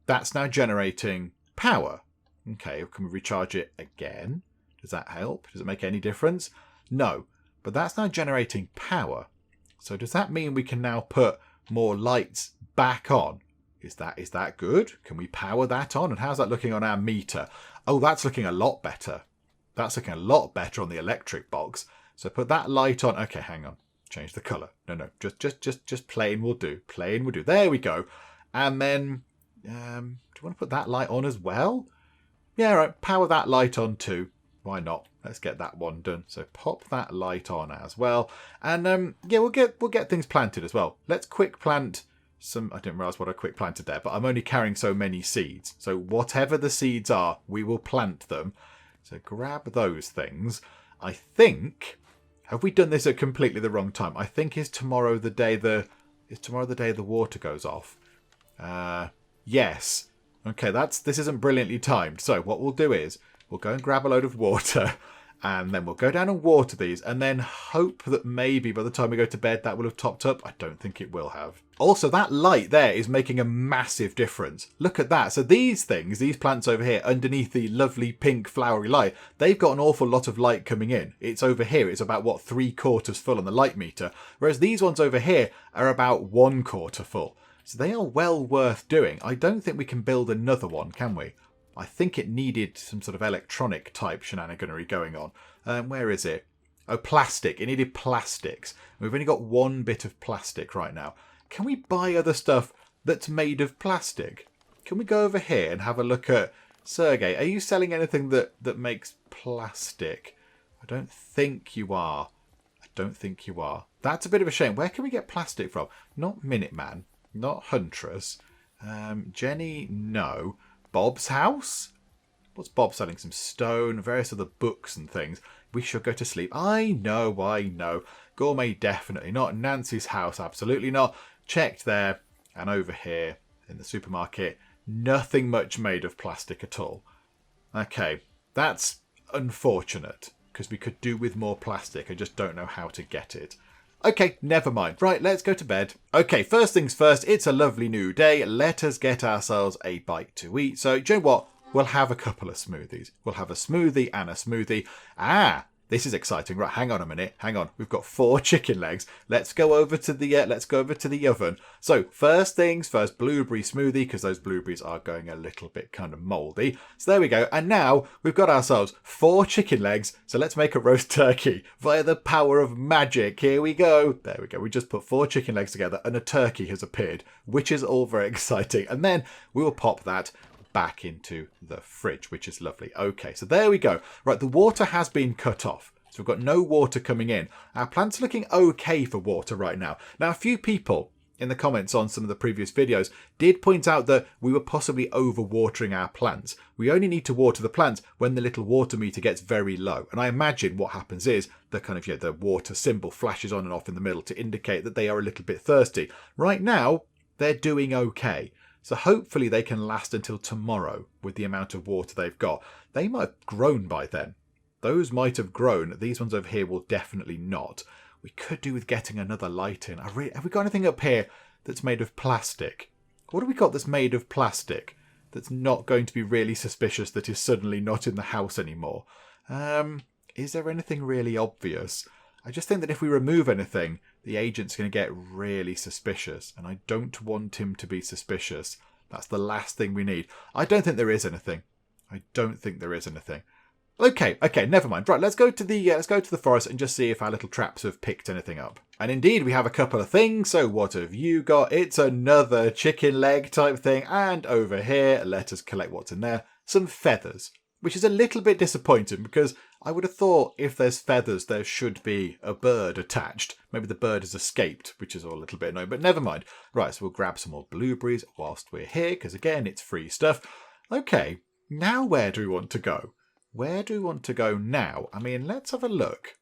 that's now generating power. Okay, can we recharge it again? Does that help? Does it make any difference? No, but that's now generating power. So does that mean we can now put more lights back on? Is that good? Can we power that on? And how's that looking on our meter? Oh, that's looking a lot better. That's looking a lot better on the electric box. So put that light on. Okay, hang on. Change the colour. No. Just plain will do. Plain will do. There we go. And then, do you want to put that light on as well? Yeah, right. Power that light on too. Why not? Let's get that one done. So pop that light on as well. And yeah, we'll get things planted as well. Let's quick plant some. I didn't realise what I quick planted there, but I'm only carrying so many seeds. So whatever the seeds are, we will plant them. So grab those things. I think, have we done this at completely the wrong time? I think is tomorrow the day the water goes off? Yes. Okay, this isn't brilliantly timed. So what we'll do is we'll go and grab a load of water, and then we'll go down and water these, and then hope that maybe by the time we go to bed that will have topped up. I don't think it will have. Also, that light there is making a massive difference. Look at that. So these things, these plants over here, underneath the lovely pink flowery light, they've got an awful lot of light coming in. It's over here. It's about, what, 3/4 full on the light meter. Whereas these ones over here are about 1/4 full. So they are well worth doing. I don't think we can build another one, can we? I think it needed some sort of electronic type shenaniganery going on. Where is it? Oh, plastic. It needed plastics. We've only got one bit of plastic right now. Can we buy other stuff that's made of plastic? Can we go over here and have a look at... Sergey, are you selling anything that makes plastic? I don't think you are. I don't think you are. That's a bit of a shame. Where can we get plastic from? Not Minuteman. Not Huntress. Jenny, no. Bob's house? What's Bob selling? Some stone, various other books and things. We should go to sleep. I know. Gourmet, definitely not. Nancy's house, absolutely not. Checked there. And over here in the supermarket, nothing much made of plastic at all. Okay, that's unfortunate, because we could do with more plastic. I just don't know how to get it. Okay, never mind. Right, let's go to bed. Okay, first things first, it's a lovely new day. Let us get ourselves a bite to eat. So, do you know what? We'll have a couple of smoothies. We'll have a smoothie and a smoothie. This is exciting. Right, hang on a minute. Hang on. We've got 4 chicken legs. Let's go over to the oven. So, first things first, blueberry smoothie, because those blueberries are going a little bit kind of mouldy. So there we go. And now we've got ourselves 4 chicken legs. So let's make a roast turkey via the power of magic. Here we go. There we go. We just put 4 chicken legs together and a turkey has appeared, which is all very exciting. And then we will pop that back into the fridge, which is lovely. Okay, so there we go. Right, the water has been cut off. So we've got no water coming in. Our plant's looking okay for water right now. Now, a few people in the comments on some of the previous videos did point out that we were possibly overwatering our plants. We only need to water the plants when the little water meter gets very low. And I imagine what happens is the kind of, the water symbol flashes on and off in the middle to indicate that they are a little bit thirsty. Right now, they're doing okay. So hopefully they can last until tomorrow with the amount of water they've got. They might have grown by then. Those might have grown. These ones over here will definitely not. We could do with getting another light in. Have we got anything up here that's made of plastic? What have we got that's made of plastic that's not going to be really suspicious that is suddenly not in the house anymore? Is there anything really obvious? I just think that if we remove anything, the agent's going to get really suspicious, and I don't want him to be suspicious. That's the last thing we need. I don't think there is anything. Okay, never mind. Right, let's go to the forest and just see if our little traps have picked anything up. And indeed, we have a couple of things. So what have you got? It's another chicken leg type thing, and over here, let us collect what's in there. Some feathers, which is a little bit disappointing because I would have thought if there's feathers, there should be a bird attached. Maybe the bird has escaped, which is all a little bit annoying, but never mind. Right, so we'll grab some more blueberries whilst we're here, because again, it's free stuff. Okay, now where do we want to go? Where do we want to go now? I mean, let's have a look.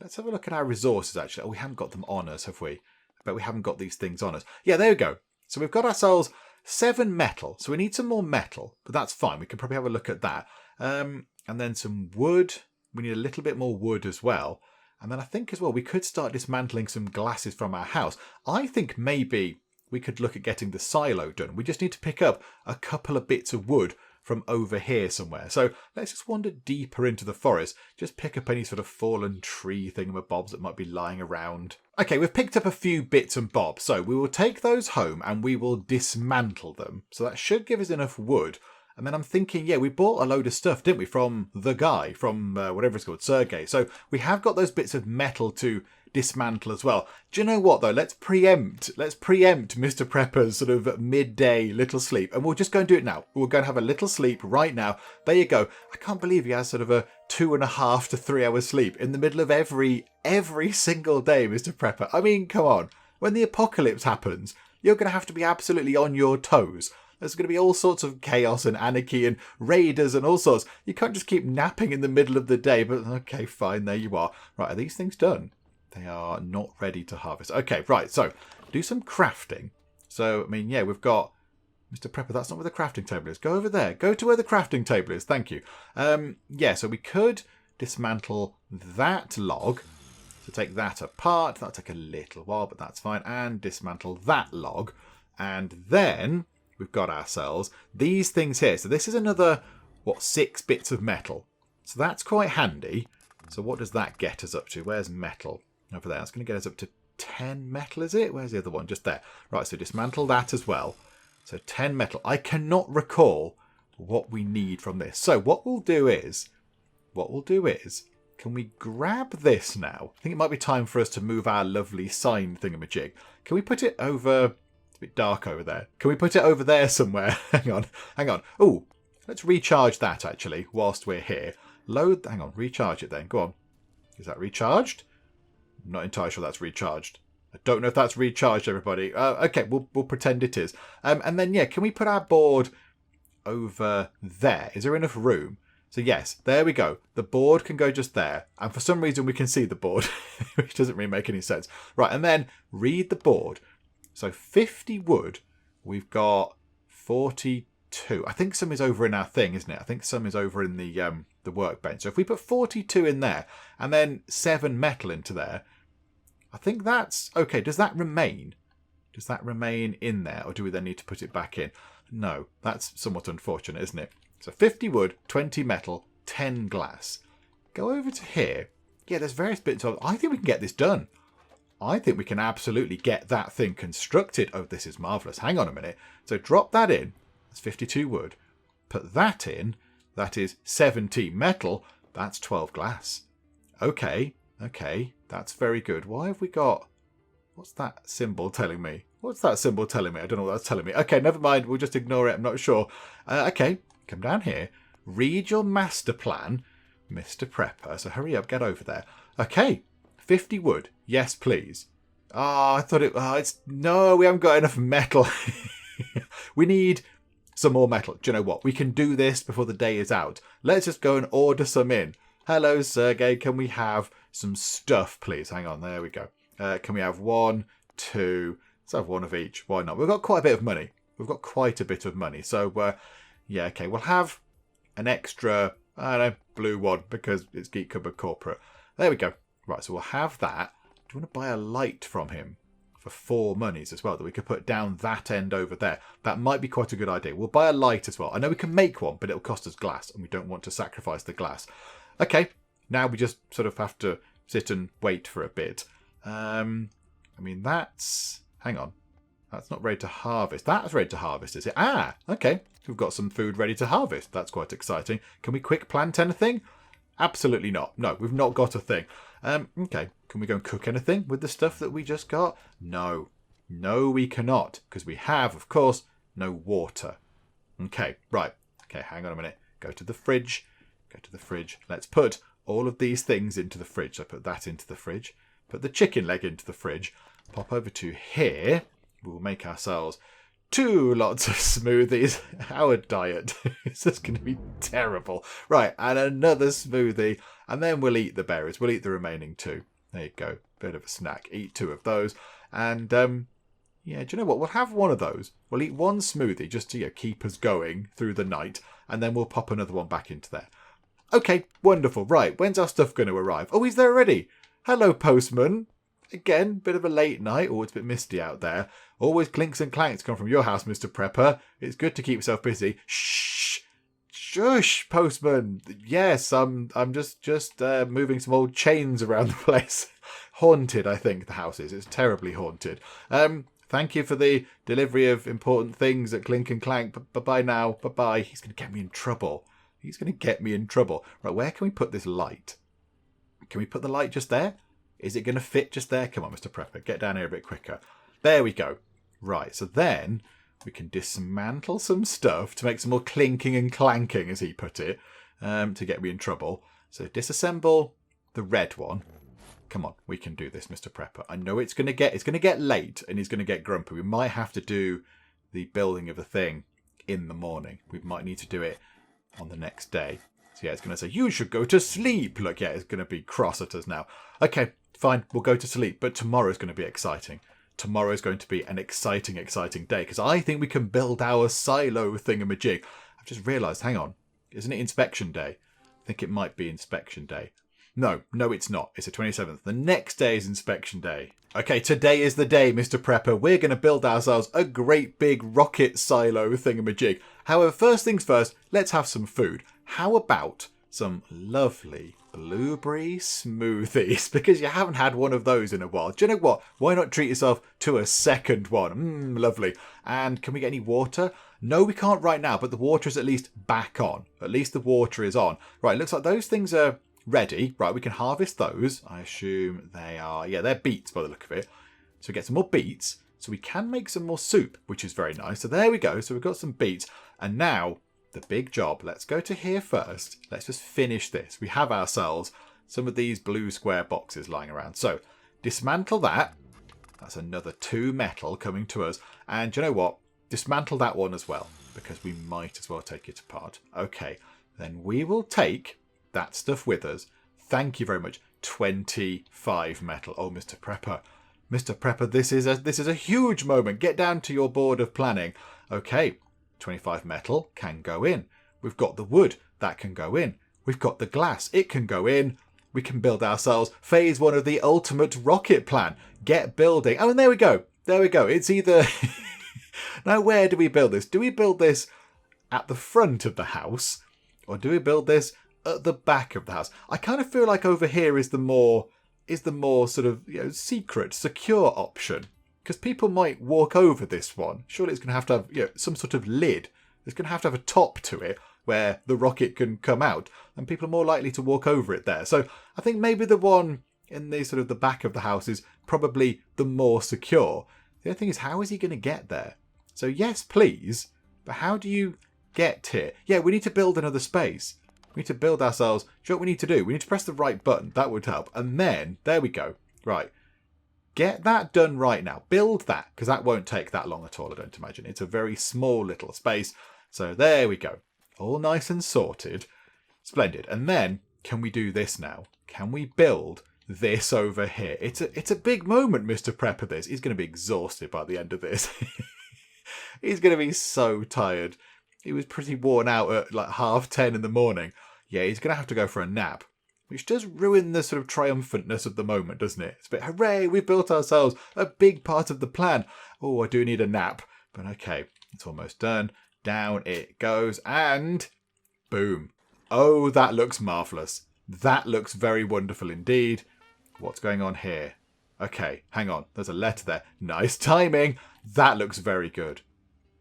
Let's have a look at our resources, actually. Oh, we haven't got them on us, have we? I bet we haven't got these things on us. Yeah, there we go. So we've got ourselves 7 metal. So we need some more metal, but that's fine. We can probably have a look at that. And then some wood. We need a little bit more wood as well. And then I think as well, we could start dismantling some glasses from our house. I think maybe we could look at getting the silo done. We just need to pick up a couple of bits of wood from over here somewhere. So let's just wander deeper into the forest. Just pick up any sort of fallen tree thingamabobs that might be lying around. Okay, we've picked up a few bits and bobs. So we will take those home and we will dismantle them. So that should give us enough wood. And then I'm thinking, yeah, we bought a load of stuff, didn't we, from the guy, from whatever it's called, Sergey. So we have got those bits of metal to dismantle as well. Do you know what, though? Let's preempt Mr. Prepper's sort of midday little sleep. And we'll just go and do it now. We'll go and have a little sleep right now. There you go. I can't believe he has sort of a 2.5 to 3 hour sleep in the middle of every single day, Mr. Prepper. I mean, come on. When the apocalypse happens, you're going to have to be absolutely on your toes. There's going to be all sorts of chaos and anarchy and raiders and all sorts. You can't just keep napping in the middle of the day. But okay, fine, there you are. Right, are these things done? They are not ready to harvest. Okay, right, so do some crafting. So, I mean, yeah, we've got... Mr. Prepper, that's not where the crafting table is. Go over there. Go to where the crafting table is. Thank you. Yeah, so we could dismantle that log. So take that apart. That'll take a little while, but that's fine. And dismantle that log. And then... we've got ourselves these things here. So this is another, 6 bits of metal. So that's quite handy. So what does that get us up to? Where's metal? Over there. That's going to get us up to 10 metal, is it? Where's the other one? Just there. Right, so dismantle that as well. So 10 metal. I cannot recall what we need from this. So what we'll do is, can we grab this now? I think it might be time for us to move our lovely sign thingamajig. Can we put it over... bit dark over there. Can we put it over there somewhere? Hang on. Oh, let's recharge that actually whilst we're here. Hang on, recharge it then. Go on. Is that recharged? I'm not entirely sure that's recharged. I don't know if that's recharged, everybody. Okay, we'll pretend it is. And then, yeah, can we put our board over there? Is there enough room? So yes, there we go. The board can go just there. And for some reason we can see the board, which doesn't really make any sense. Right, and then read the board. So 50 wood, we've got 42. I think some is over in our thing, isn't it? I think some is over in the workbench. So if we put 42 in there and then 7 metal into there, I think that's okay. Does that remain? Does that remain in there, or do we then need to put it back in? No, that's somewhat unfortunate, isn't it? So 50 wood, 20 metal, 10 glass. Go over to here. Yeah, there's various bits of... I think we can get this done. I think we can absolutely get that thing constructed. Oh, this is marvellous. Hang on a minute. So drop that in. That's 52 wood. Put that in. That is 17 metal. That's 12 glass. Okay. Okay. That's very good. Why have we got... What's that symbol telling me? What's that symbol telling me? I don't know what that's telling me. Okay, never mind. We'll just ignore it. I'm not sure. Okay. Come down here. Read your master plan, Mr. Prepper. So hurry up, get over there. Okay, 50 wood. Yes, please. I thought it... it's... No, we haven't got enough metal. We need some more metal. Do you know what? We can do this before the day is out. Let's just go and order some in. Hello, Sergey. Can we have some stuff, please? Hang on. There we go. Can we have 1, 2... Let's have one of each. Why not? We've got quite a bit of money. We've got quite a bit of money. So... yeah, okay, we'll have an extra, I don't know, blue one because it's Geek Cupboard Corporate. There we go. Right, so we'll have that. Do you want to buy a light from him for 4 monies as well that we could put down that end over there? That might be quite a good idea. We'll buy a light as well. I know we can make one, but it'll cost us glass and we don't want to sacrifice the glass. Okay, now we just sort of have to sit and wait for a bit. I mean, that's... Hang on. That's not ready to harvest. That's ready to harvest, is it? Ah, okay. We've got some food ready to harvest. That's quite exciting. Can we quick plant anything? Absolutely not. No, we've not got a thing. Okay. Can we go and cook anything with the stuff that we just got? No. No, we cannot. Because we have, of course, no water. Okay, right. Okay, hang on a minute. Go to the fridge. Go to the fridge. Let's put all of these things into the fridge. So put that into the fridge. Put the chicken leg into the fridge. Pop over to here. We'll make ourselves 2 lots of smoothies. Our diet is just going to be terrible. Right, and another smoothie. And then we'll eat the berries. We'll eat the remaining 2. There you go. Bit of a snack. Eat 2 of those. And, yeah, do you know what? We'll have one of those. We'll eat 1 smoothie just to keep us going through the night. And then we'll pop another one back into there. Okay, wonderful. Right, when's our stuff going to arrive? Oh, he's there already. Hello, postman. Again, bit of a late night. Oh, it's a bit misty out there. Always clinks and clanks come from your house, Mr. Prepper. It's good to keep yourself busy. Shh! Shush, postman. Yes, I'm just moving some old chains around the place. Haunted, I think, the house is. It's terribly haunted. Thank you for the delivery of important things at Clink and Clank. Bye-bye now. Bye-bye. He's going to get me in trouble. He's going to get me in trouble. Right, where can we put this light? Can we put the light just there? Is it going to fit just there? Come on, Mr. Prepper. Get down here a bit quicker. There we go. Right, so then we can dismantle some stuff to make some more clinking and clanking, as he put it, to get me in trouble. So disassemble the red one. Come on, we can do this, Mr. Prepper. I know it's going to get late and he's going to get grumpy. We might have to do the building of the thing in the morning. We might need to do it on the next day. So yeah, it's going to say, you should go to sleep. Look, yeah, it's going to be cross at us now. Okay, fine, we'll go to sleep. But tomorrow's going to be exciting. Tomorrow's going to be an exciting, exciting day. Because I think we can build our silo thingamajig. I've just realised, hang on. Isn't it inspection day? I think it might be inspection day. No, it's not. It's the 27th. The next day is inspection day. Okay, today is the day, Mr. Prepper. We're going to build ourselves a great big rocket silo thingamajig. However, first things first, let's have some food. How about some lovely blueberry smoothies? Because you haven't had one of those in a while. Do you know what? Why not treat yourself to a second one? Lovely. And can we get any water? No, we can't right now, but the water is at least back on. At least the water is on. Right, looks like those things are ready. Right, we can harvest those. I assume they are... Yeah, they're beets by the look of it. So we get some more beets. So we can make some more soup, which is very nice. So there we go. So we've got some beets. And now... the big job. Let's go to here first. Let's just finish this. We have ourselves some of these blue square boxes lying around. So dismantle that. That's another 2 metal coming to us. And do you know what? Dismantle that one as well, because we might as well take it apart. Okay, then we will take that stuff with us. Thank you very much. 25 metal. Oh, Mr. Prepper. Mr. Prepper, this is a huge moment. Get down to your board of planning. Okay, 25 metal can go in. We've got the wood. That can go in. We've got the glass. It can go in. We can build ourselves phase 1 of the ultimate rocket plan. Get building. Oh, and there we go. There we go. It's either... Now, where do we build this? Do we build this at the front of the house? Or do we build this at the back of the house? I kind of feel like over here is the more sort of, you know, secret, secure option. Because people might walk over this one. Surely it's going to have, you know, some sort of lid. It's going to have a top to it where the rocket can come out. And people are more likely to walk over it there. So I think maybe the one in the sort of the back of the house is probably the more secure. The other thing is, how is he going to get there? So yes, please. But how do you get here? Yeah, we need to build another space. We need to build ourselves. Do you know what we need to do? We need to press the right button. That would help. And then, there we go. Right. Get that done right now. Build that, because that won't take that long at all, I don't imagine. It's a very small little space. So there we go. All nice and sorted. Splendid. And then, can we do this now? Can we build this over here? It's a big moment, Mr. Prepper, this. He's going to be exhausted by the end of this. He's going to be so tired. He was pretty worn out at like 10:30 in the morning. Yeah, he's going to have to go for a nap. Which does ruin the sort of triumphantness of the moment, doesn't it? It's a bit, hooray, we've built ourselves a big part of the plan. Oh, I do need a nap. But okay, it's almost done. Down it goes, and boom. Oh, that looks marvellous. That looks very wonderful indeed. What's going on here? Okay, hang on. There's a letter there. Nice timing. That looks very good.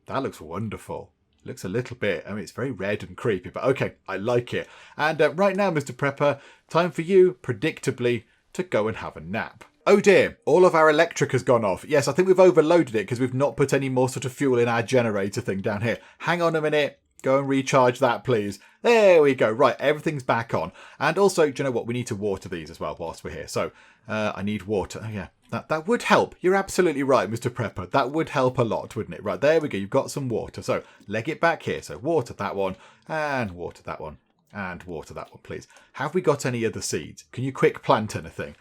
That looks wonderful. Looks a little bit, I mean, it's very red and creepy, but okay, I like it. And right now, Mr. Prepper, time for you, predictably, to go and have a nap. Oh dear, all of our electric has gone off. Yes, I think we've overloaded it because we've not put any more sort of fuel in our generator thing down here. Hang on a minute. Go and recharge that, please. There we go. Right, everything's back on. And also, do you know what? We need to water these as well whilst we're here. So, I need water. Oh, yeah. That would help. You're absolutely right, Mr. Prepper. That would help a lot, wouldn't it? Right, there we go. You've got some water. So, leg it back here. So, water that one, and water that one, and water that one, please. Have we got any other seeds? Can you quick plant anything?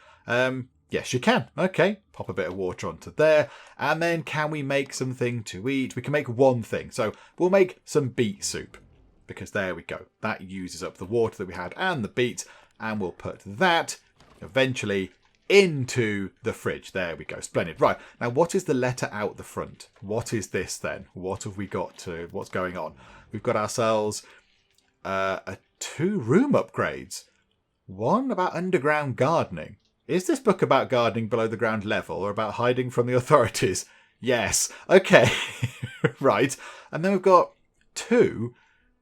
Yes, you can. Okay, pop a bit of water onto there. And then can we make something to eat? We can make one thing. So, we'll make some beet soup. Because there we go. That uses up the water that we had and the beets. And we'll put that eventually into the fridge. There we go. Splendid. Right. Now, what is the letter out the front? What is this then? What have we got to... What's going on? We've got ourselves 2 room upgrades. One about underground gardening. Is this book about gardening below the ground level or about hiding from the authorities? Yes. Okay. Right. And then we've got 2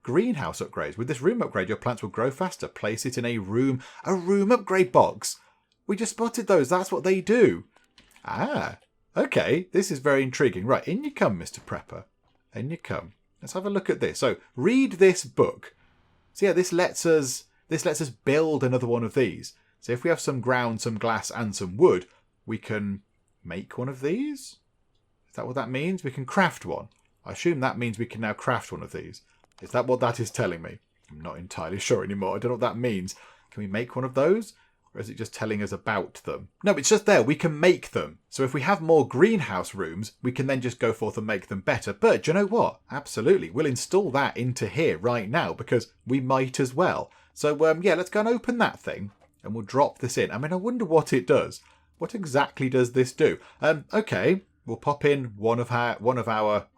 greenhouse upgrades. With this room upgrade, your plants will grow faster. Place it in a room upgrade box. We just spotted those. That's what they do. Ah, okay. This is very intriguing. Right, in you come, Mr. Prepper. In you come. Let's have a look at this. So, read this book. So yeah, this lets us build another one of these. So if we have some ground, some glass, and some wood, we can make one of these. Is that what that means? We can craft one. I assume that means we can now craft one of these. Is that what that is telling me? I'm not entirely sure anymore. I don't know what that means. Can we make one of those? Or is it just telling us about them? No, it's just there. We can make them. So if we have more greenhouse rooms, we can then just go forth and make them better. But do you know what? Absolutely. We'll install that into here right now because we might as well. So yeah, let's go and open that thing and we'll drop this in. I mean, I wonder what it does. What exactly does this do? Okay, we'll pop in one of our,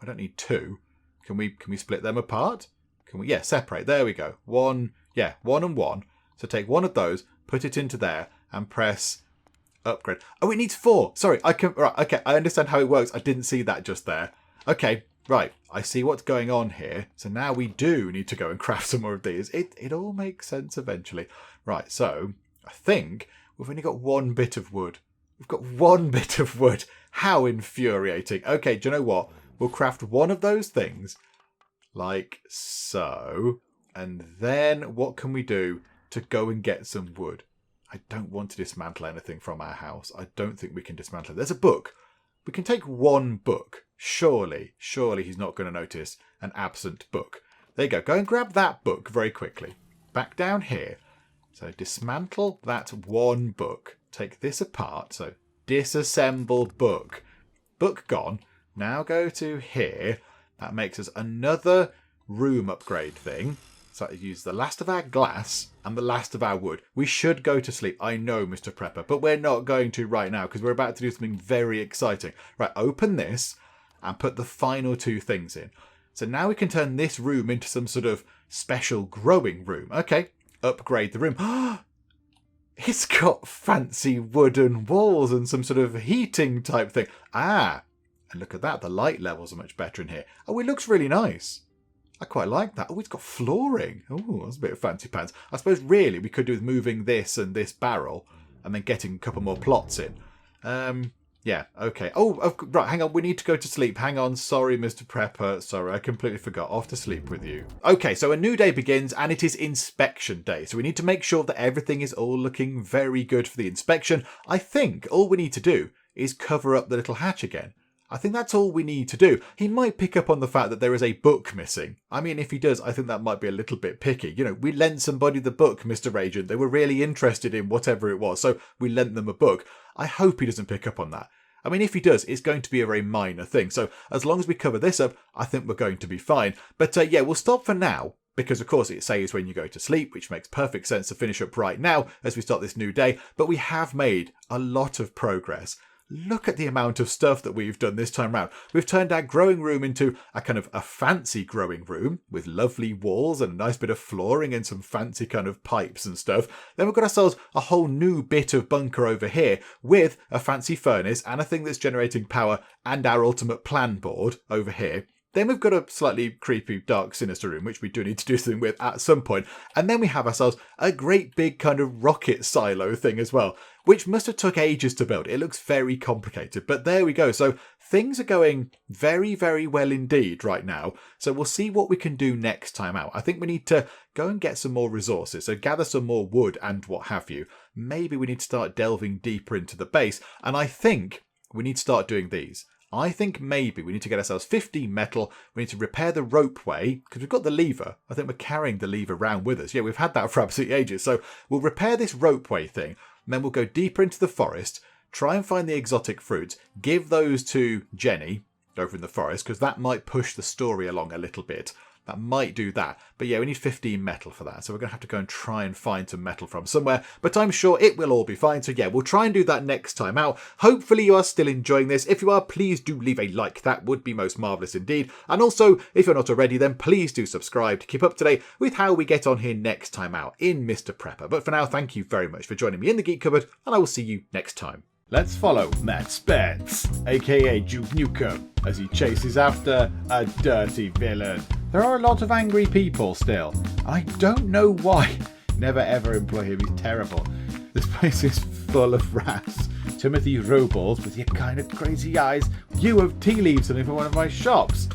I don't need 2. Can we split them apart? Can we? Yeah, separate. There we go. 1 and 1. So take one of those, put it into there, and press upgrade. Oh, it needs 4. Sorry, right, okay, I understand how it works. I didn't see that just there. Okay, right, I see what's going on here. So now we do need to go and craft some more of these. It all makes sense eventually. Right, so I think we've only got 1 bit of wood. We've got 1 bit of wood. How infuriating. Okay, do you know what? We'll craft one of those things, like so. And then what can we do to go and get some wood? I don't want to dismantle anything from our house. I don't think we can dismantle it. There's a book. We can take one book. Surely he's not going to notice an absent book. There you go. Go and grab that book very quickly. Back down here. So dismantle that one book. Take this apart. So disassemble book. Book gone. Now go to here. That makes us another room upgrade thing. So I use the last of our glass and the last of our wood. We should go to sleep. I know, Mr. Prepper, but we're not going to right now because we're about to do something very exciting. Right, open this and put the final two things in. So now we can turn this room into some sort of special growing room. Okay, upgrade the room. It's got fancy wooden walls and some sort of heating type thing. Ah, and look at that. The light levels are much better in here. Oh, it looks really nice. I quite like that. Oh, it's got flooring. Oh, that's a bit of fancy pants. I suppose really we could do with moving this and this barrel and then getting a couple more plots in. Yeah, okay. Oh, right, hang on. We need to go to sleep. Hang on. Sorry, Mr. Prepper. Sorry, I completely forgot. Off to sleep with you. Okay, so a new day begins and it is inspection day. So we need to make sure that everything is all looking very good for the inspection. I think all we need to do is cover up the little hatch again. I think that's all we need to do. He might pick up on the fact that there is a book missing. I mean, if he does, I think that might be a little bit picky. You know, we lent somebody the book, Mr. Agent. They were really interested in whatever it was, so we lent them a book. I hope he doesn't pick up on that. I mean, if he does, it's going to be a very minor thing. So as long as we cover this up, I think we're going to be fine. But yeah, we'll stop for now. Because, of course, it saves when you go to sleep, which makes perfect sense to finish up right now as we start this new day. But we have made a lot of progress. Look at the amount of stuff that we've done this time round. We've turned our growing room into a kind of a fancy growing room with lovely walls and a nice bit of flooring and some fancy kind of pipes and stuff. Then we've got ourselves a whole new bit of bunker over here with a fancy furnace and a thing that's generating power and our ultimate plan board over here. Then we've got a slightly creepy, dark, sinister room, which we do need to do something with at some point. And then we have ourselves a great big kind of rocket silo thing as well, which must have took ages to build. It looks very complicated, but there we go. So things are going very, very well indeed right now. So we'll see what we can do next time out. I think we need to go and get some more resources. So gather some more wood and what have you. Maybe we need to start delving deeper into the base. And I think we need to start doing these. I think maybe we need to get ourselves 15 metal. We need to repair the ropeway because we've got the lever. I think we're carrying the lever around with us. Yeah, we've had that for absolutely ages. So we'll repair this ropeway thing. And then we'll go deeper into the forest, try and find the exotic fruits, give those to Jenny over in the forest because that might push the story along a little bit. That might do that. But yeah, we need 15 metal for that. So we're going to have to go and try and find some metal from somewhere. But I'm sure it will all be fine. So yeah, we'll try and do that next time out. Hopefully you are still enjoying this. If you are, please do leave a like. That would be most marvellous indeed. And also, if you're not already, then please do subscribe to keep up to date with how we get on here next time out in Mr. Prepper. But for now, thank you very much for joining me in the Geek Cupboard. And I will see you next time. Let's follow Matt Spence, aka Duke Nukem, as he chases after a dirty villain. There are a lot of angry people still. I don't know why. Never ever employ him, he's terrible. This place is full of rats. Timothy Robles with your kind of crazy eyes. You have tea leaves in for one of my shops.